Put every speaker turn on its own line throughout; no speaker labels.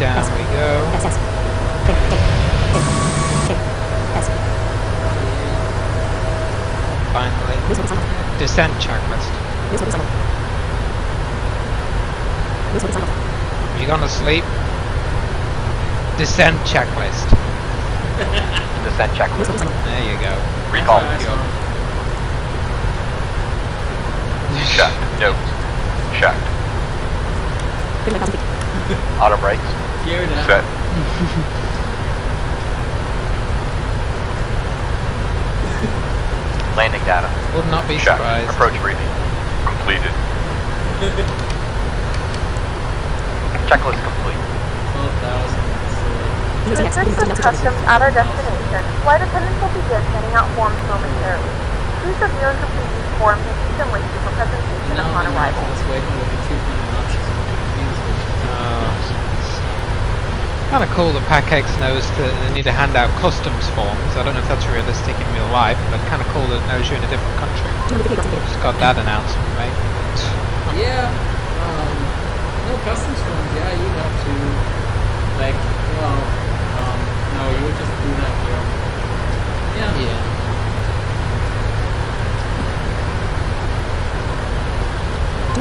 Down we go. Finally. Descent checklist. You gonna sleep? Descent checklist.
Descent checklist.
There you go.
Recall. Checked. Note. Checked. Auto brakes. Set. Landing data.
Would not be
Checked.
surprised.
Approach briefing. Completed. Checklist complete.
12,000.
Resistance customs at our destination. Flight attendants will begin handing out forms momentarily. Please review and complete these forms and keep them with you for presentation
Now
upon arrival.
let's wait for the 2 options.
Kind of cool that PACX knows that they need to hand out customs forms. I don't know if that's realistic in real life, but kind of cool that it knows you're in a different country. Just got that announcement, mate.
Yeah, no customs forms, yeah, you have to, like, well, no, you would just do that here. Yeah.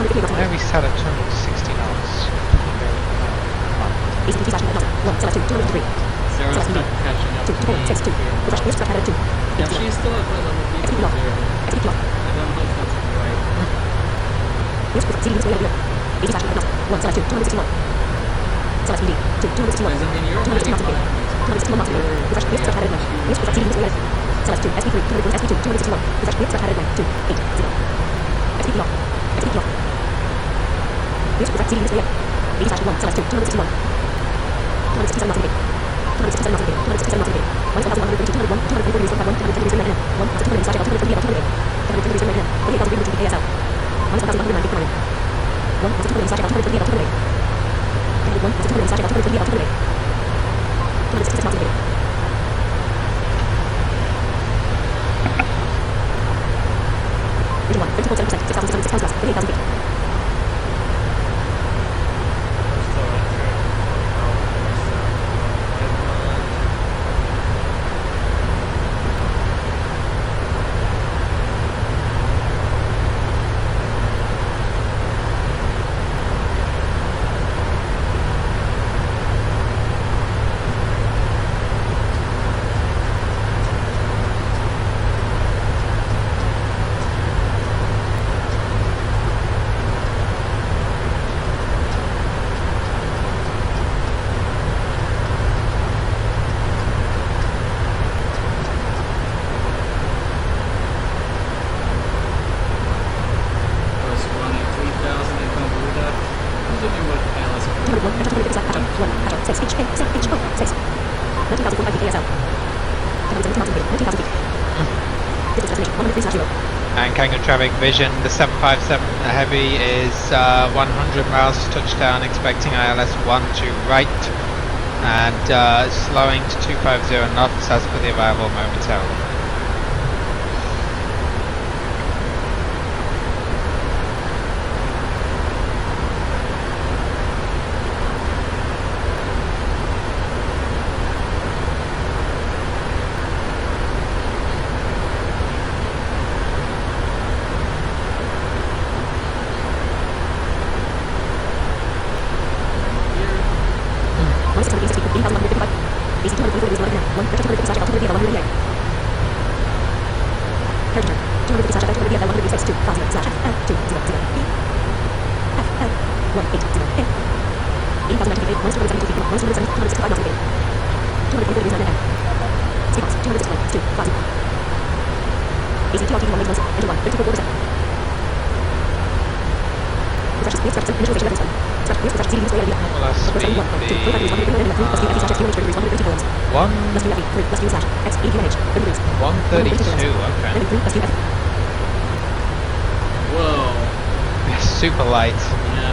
Where we set at 260 knots.
Sarah's not catching up to me here. Yeah, she's still at my level people there. I don't know if that's right. Because I mean, you're
And Cancun traffic vision, the 757 Heavy is 100 miles to touchdown, expecting ILS 1 to right, and slowing to 250 knots as per the arrival momentarily. Will our speed be 132? Okay.
Whoa.
Super light.
Yeah.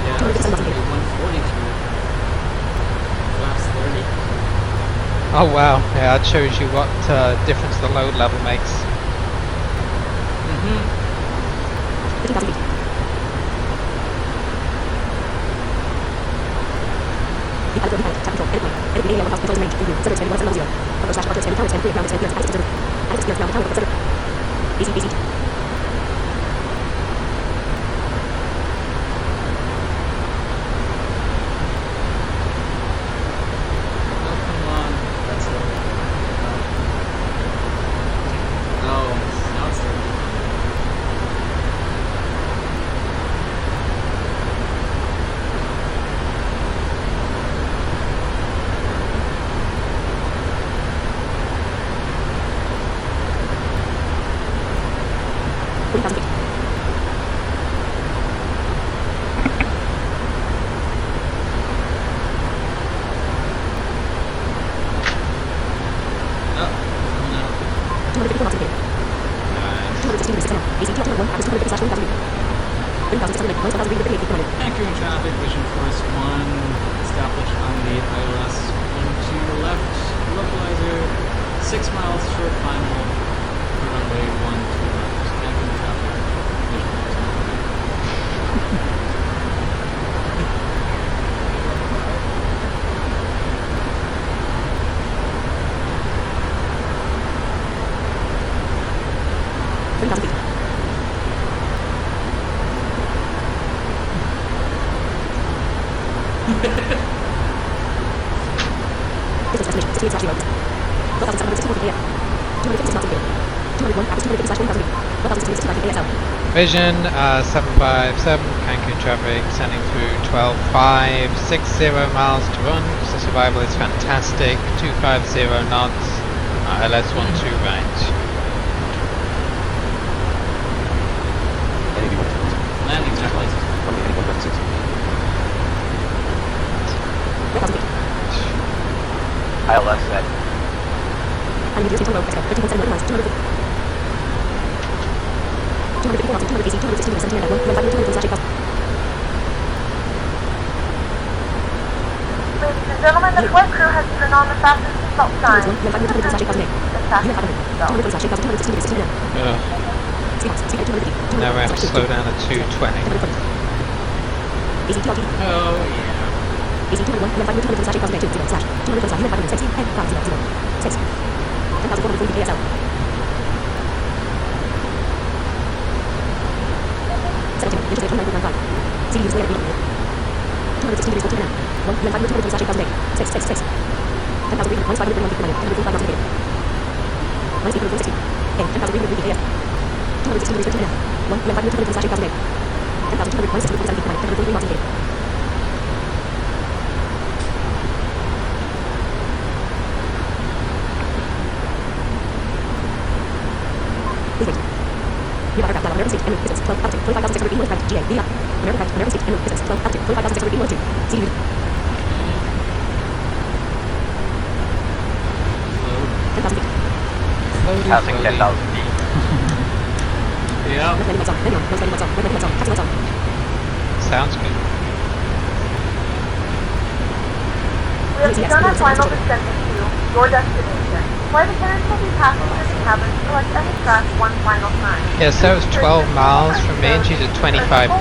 Yeah, it's only 142. Flaps 30.
Oh wow, yeah, that shows you what difference the load level makes.
Mm-hmm. Oh, come on. That's a... Oh, now it's 30. Oh, no. Cancun traffic, vision force 1, established on the ILS 1 to your left, localizer, 6 miles short final, runway 1 to your left. Cancun traffic, vision force 1.
Vision 757, Cancun traffic sending through 12.560 miles to run. The survival is fantastic. 250 knots. ILS 12 right.
Landing template.
ILS set.
Ladies and gentlemen, the flight crew has turned on the fasten seatbelt sign. The fasten seatbelt.
Ugh. Now we have to slow down at 220.
Oh, yeah.
Passing 10,000 feet.
Yeah.
Sounds good.
We have begun our final descent to your destination. Flight attendants will be passing through the cabin to collect any trash one final time.
Yeah, so it's 12 miles from me and she's at 25,000.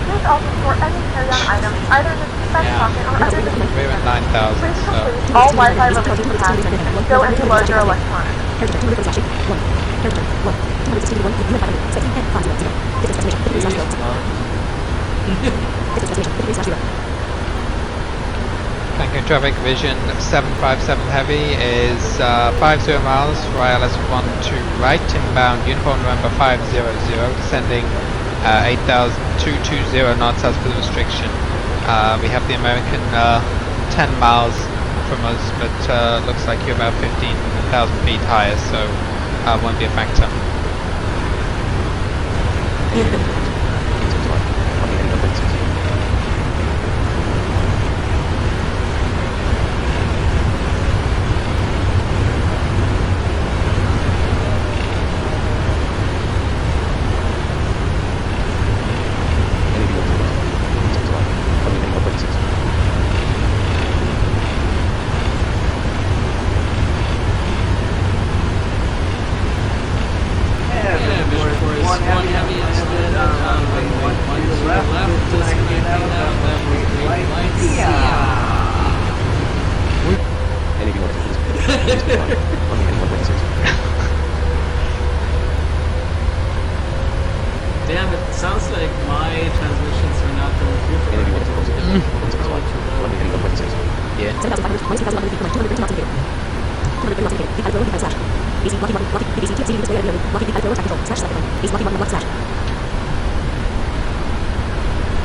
Please also store any carry-on items either in the seat back
Yeah.
pocket or under the seat.
We're at 9,000,
Please
so
complete all Wi-Fi related tasks and stow any larger electronics.
Cancun traffic vision 757 heavy is 50 miles for ILS 12 right, inbound uniform November 500, descending 8,220 knots as per the restriction. We have the American 10 miles from us, but looks like you're about 15,000 feet higher, so won't be a factor.
Damn, it sounds like my transmissions are not going through for
Yeah.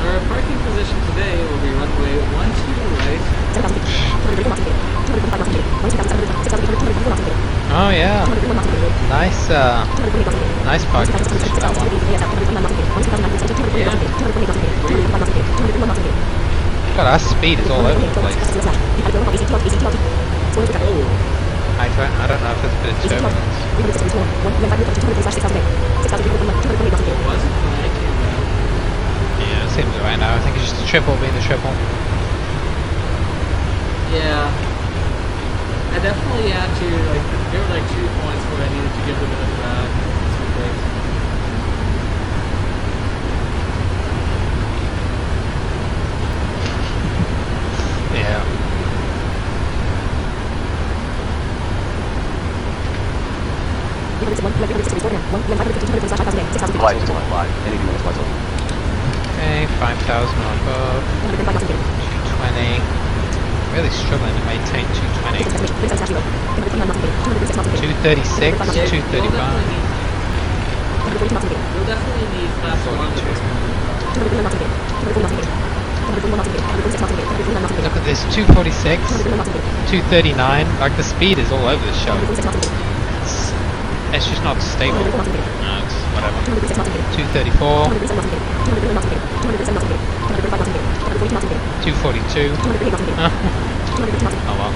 Our parking position today will be runway 12 right.
Oh yeah. Nice nice parking position, that one. God, our speed is all over the place. I don't know if there's a bit of turbulence. Yeah, it seems right now. I think it's just a triple being a triple.
Yeah. I definitely had to, like, there were like 2 points where I needed to give a bit of drag.
Yeah.
Light is on live.
Okay, 5,000 or above. 220. Really struggling to maintain 220. 236, 235.
We'll definitely need flaps 1
Look at this, 246, 239. Like the speed is all over the show. It's just not stable. No, it's whatever. 234. 242. Oh well.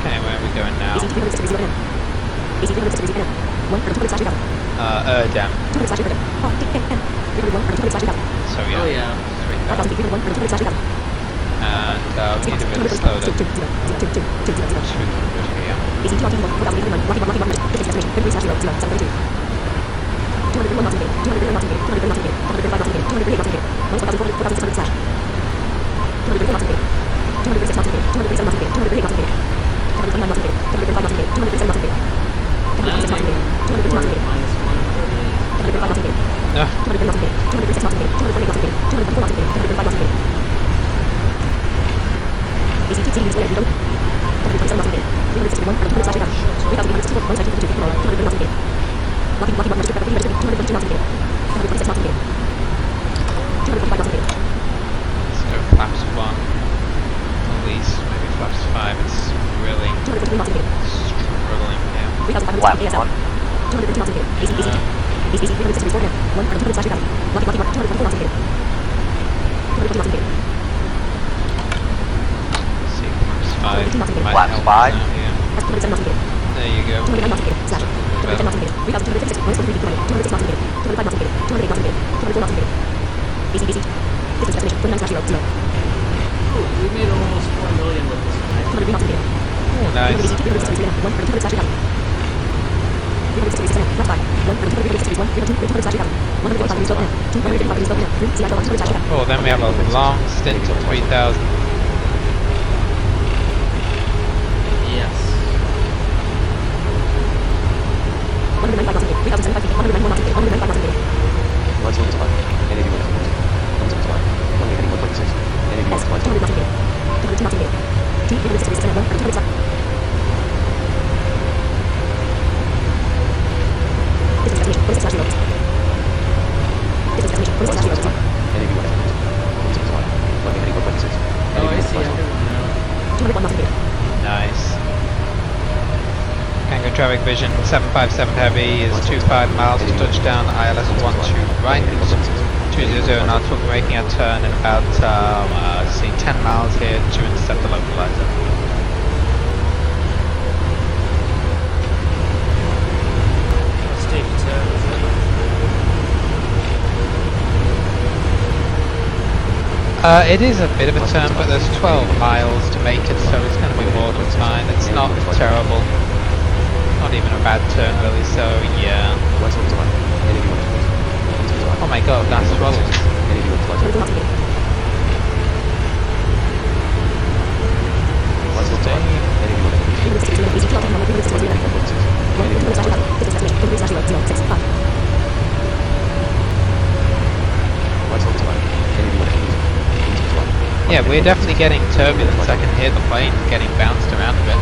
Okay, where are we going now? Dam. So yeah.
Oh yeah.
There we go. And we need to really slow the 200 here. So flaps 1, at least, maybe flaps 5, it's really struggling here.
Lap 1.
See, flaps 5 might
Flaps
help
5.
us out here. There you go.
We made almost 4 million with this one.
Oh, nice. Oh, then we have a long stint of 3,000.
Yes. Oh, I see everyone now.
Nice. Cancun traffic vision 757 heavy is 25 miles to touchdown, ILS 12 right, 200 knots, we'll be making a turn in about, let's see, 10 miles here to intercept the localizer.
Steep turn, is it?
It is a bit of a turn, but there's 12 miles to make it, so it's going to be more than fine. It's not terrible. Not even a bad turn, really, so yeah. Oh my god, that's rolls. Yeah, we're definitely getting turbulence. I can hear the plane getting bounced around a bit.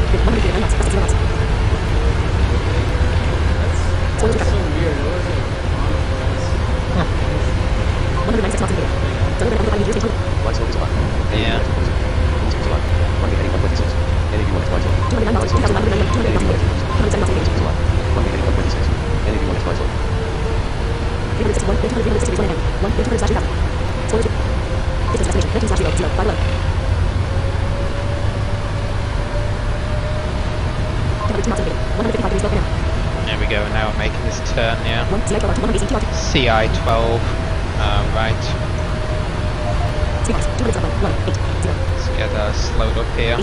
That's so weird. It was like on for us.
Yeah. There we go, now we're making this turn, yeah. CI-12, right. Let's get slowed up here.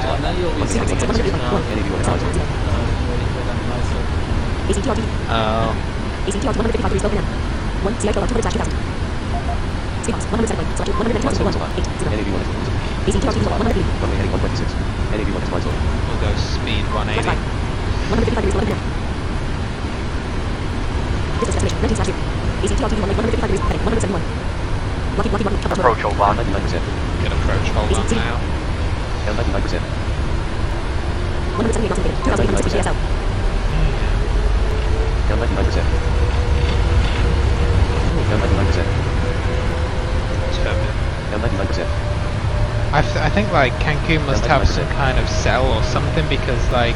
And then you'll be seeing it now. Waiting for them myself.
Oh. We'll go speed 180.
Approach hold on.
Good approach, hold on now. I think like Cancun must have some kind of cell or something, because like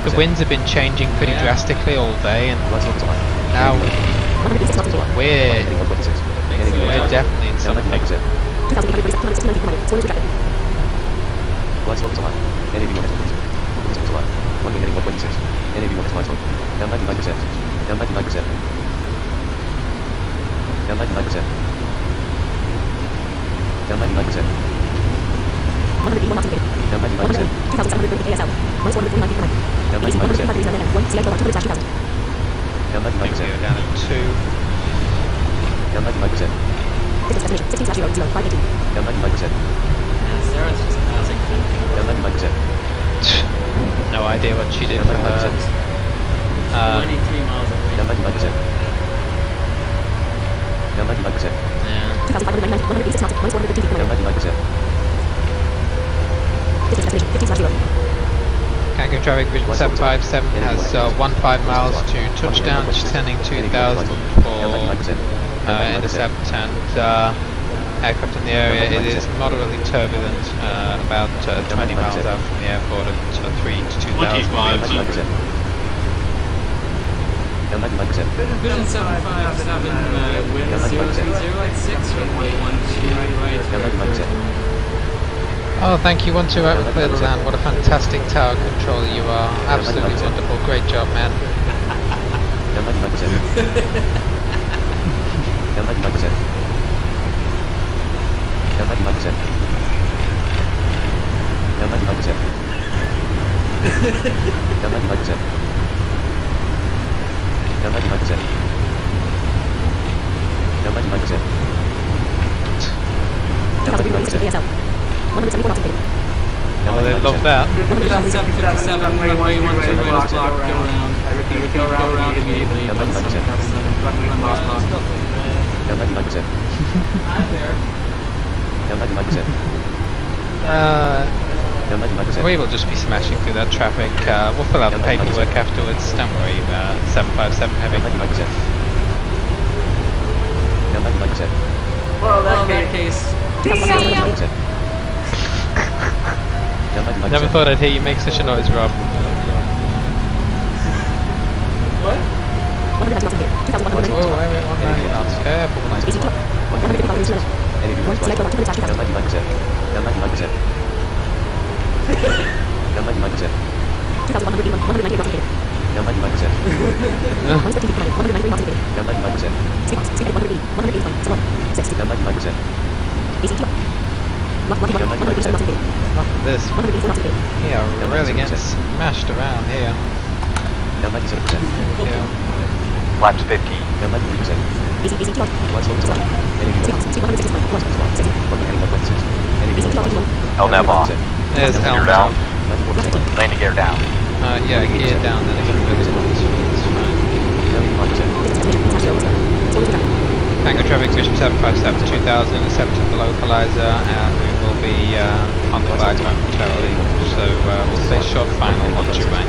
the winds have been changing pretty drastically all day, and now we're definitely in something. I think we're down at 2.
Sarah's just passing
No idea what she did for her.
23 miles away. Cancun traffic vision 757 has 15 miles to touchdown, descending 2000 for intercept, and aircraft in the area. It is moderately turbulent, about 20 miles out from the airport at 3 to 2000. Vision 757, wind 030 at 6, runway 12 right.
Oh, thank you, 12 right, we're clear to land. What a fantastic tower controller you are. Absolutely wonderful. Great job, man. Oh, they love that.
Vision 757, runway 12 right, go around. I repeat, go around immediately. I'm there.
We will just be smashing through that traffic. We'll fill out the paperwork afterwards. Don't worry about 757 heavy.
Well, in that case,
Never thought I'd hear you make such a noise, Rob.
what?
Whoa, wait, careful. Look at this. We are really getting smashed around here. Yeah.
Flaps 15. LNAV off.
There's
Gear
Elm.
down. Landing gear down.
Yeah, gear down, then it can move. It's fine. Tango traffic vision 757 2000, accepting the localizer, and we will be on the flags momentarily. So we'll say short final on to right.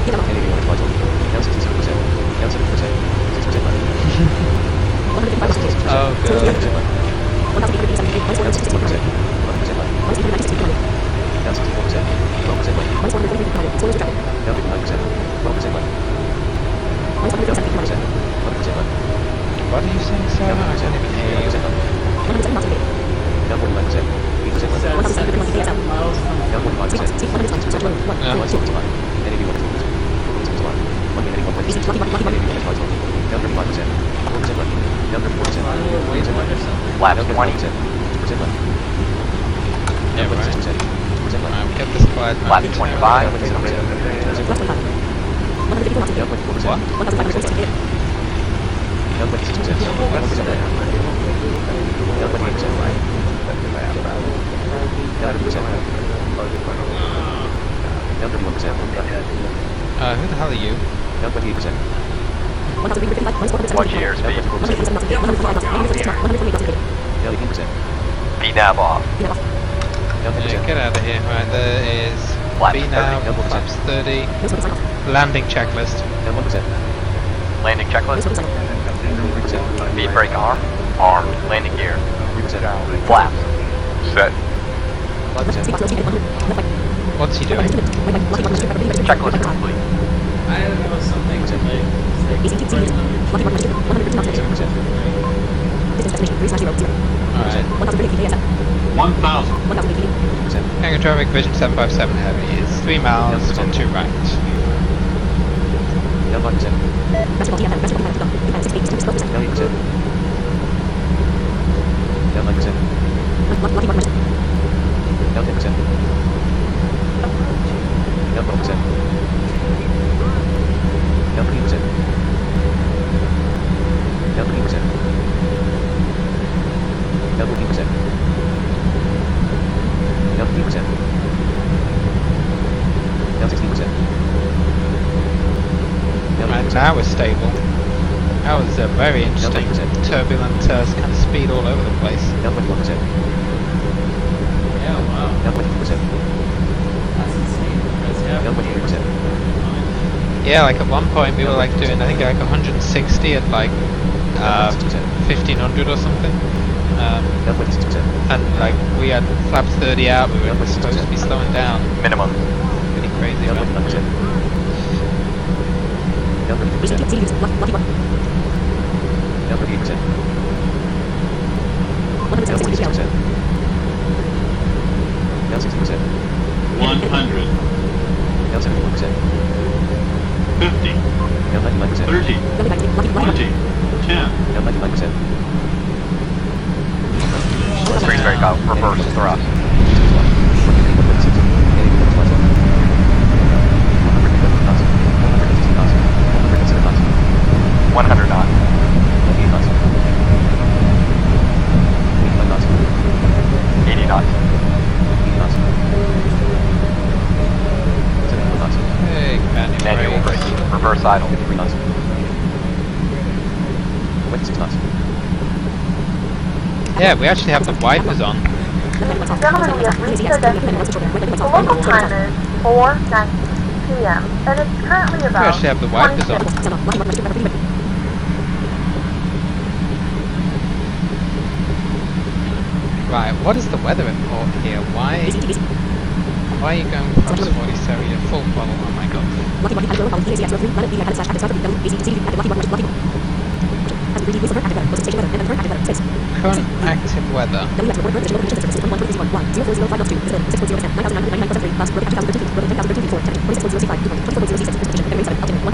Oh good. What are you saying, Sarah? I can't even hear you.
It says 77 miles from
Flaps 20.
Yeah, right. Get this quiet.
Flaps 25.
What? Who the hell are you?
Watch your airspeed. VNAV off.
Yeah, get out of here. Right, there is
Flaps
BNAV,
30.
flaps 30. Landing checklist.
Landing checklist. Speed brake arm. Armed. Landing gear. Flaps. Set.
What's he doing?
Checklist complete.
I don't know, something to like.
Alright.
1,000.
Tango traffic vision 757 heavy is 3 miles and 2 right. Right, now we're stable. That was a very interesting, turbulent kind of speed all over the place.
Yeah, wow. That's insane. Because,
Yeah, like at one point we were like doing, I think like 160 at like 1500 or something. And like we had flaps 30 out, we were supposed to be slowing down.
Minimum.
Pretty crazy.
One hundred. 50. 30. 20. 10.
Green brake out. Reverse thrust. Idle.
Yeah, we actually have the wipers on.
Ladies and gentlemen, we have reached our destination. The local time is 4:19 p.m. and it's currently
We
about
actually have the wipers on.
26.
Right, what is the weather report here? Why are you going from 40 stereo full throttle? Oh my god. Current active weather.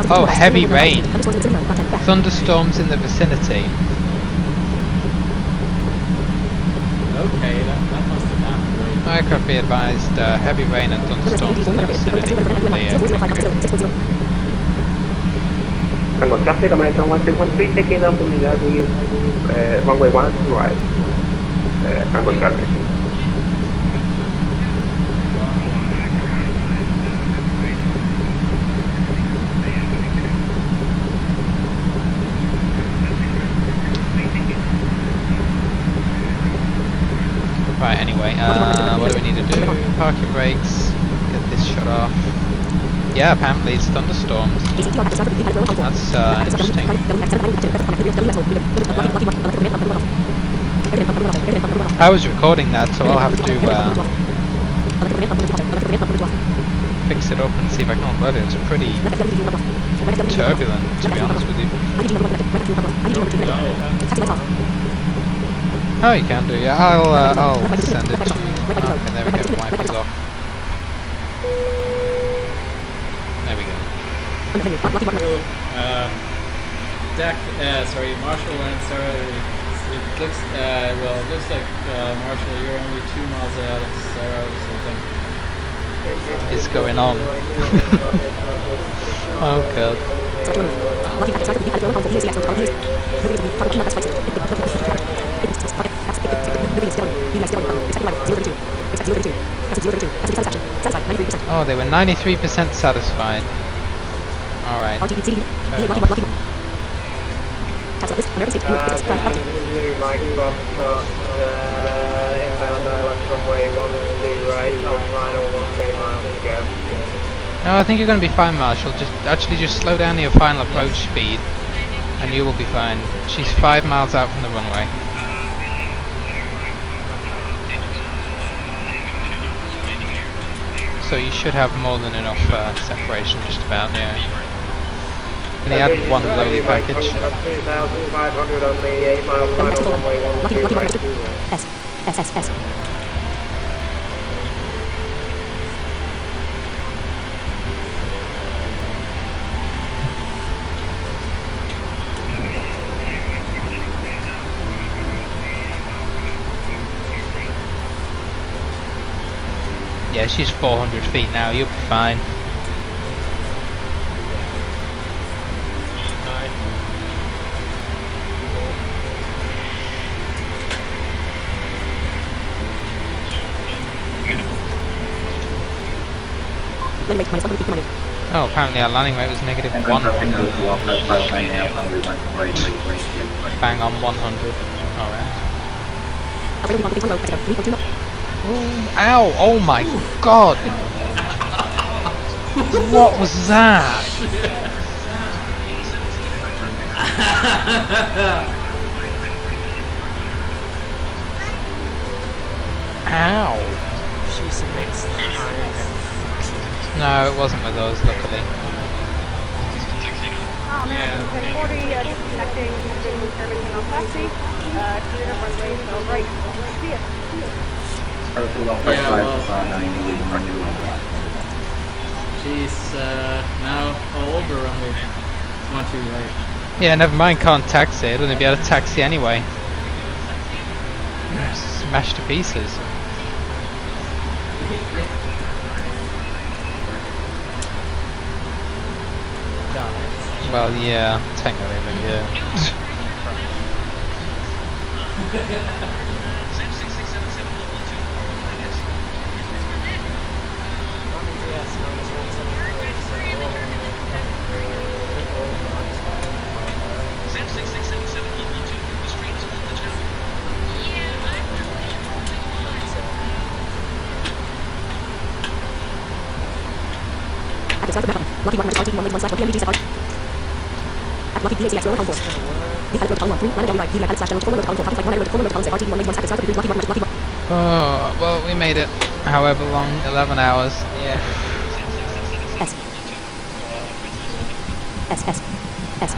Oh, heavy rain. Thunderstorms in the vicinity.
Okay, that must have happened, right?
I could be advised heavy rain and thunderstorms in the vicinity from the
Tango traffic, American 113, taking up from the runway 1 right. Tango traffic.
Right, anyway, what do we need to do? Parking brakes, get this shut off. Yeah, apparently it's thunderstorms. That's interesting. I was recording that, so I'll have to fix it up and see if I can upload it. It's pretty turbulent, to be honest with you. Oh, you can do, yeah. I'll send it to you. Okay, there we go. Wipers off. There we go.
Marshall and Sarah. It looks like Marshall, you're only 2 miles out of Sarah or something.
It's going on. Oh god. Oh, they were 93% satisfied. Alright. No, I think you're going to be fine, Marshall. Just slow down to your final approach speed, and you will be fine. She's 5 miles out from the runway. So you should have more than enough separation, just about, yeah. Can you add one lowly package?
S.
Yeah, she's 400 feet now, you'll be fine. Oh, apparently our landing rate was -1. Bang on 100. Alright. Ow! Oh my god! What was that? Ow! No, it wasn't with us, luckily.
American 1040, disconnecting, servicing on taxi, clear to runway, so right, see ya.
She's now all over runway 12, right?
Yeah, never mind, can't taxi. It'll only be able to taxi anyway. Smashed to pieces. Well, yeah, technically, but yeah.
Lucky Rock RT 1 lane 1 slash BVI VTC at Lucky BACX road home 4. The pilot road column 1 3, landing BVI BVI pilot slash download 4 load column 4, copy flight 1 load 4 load column 6, RT 1 lane 1 slash south of Lucky Rock.
Oh, well, we made it. However long, 11 hours. Yeah.
S.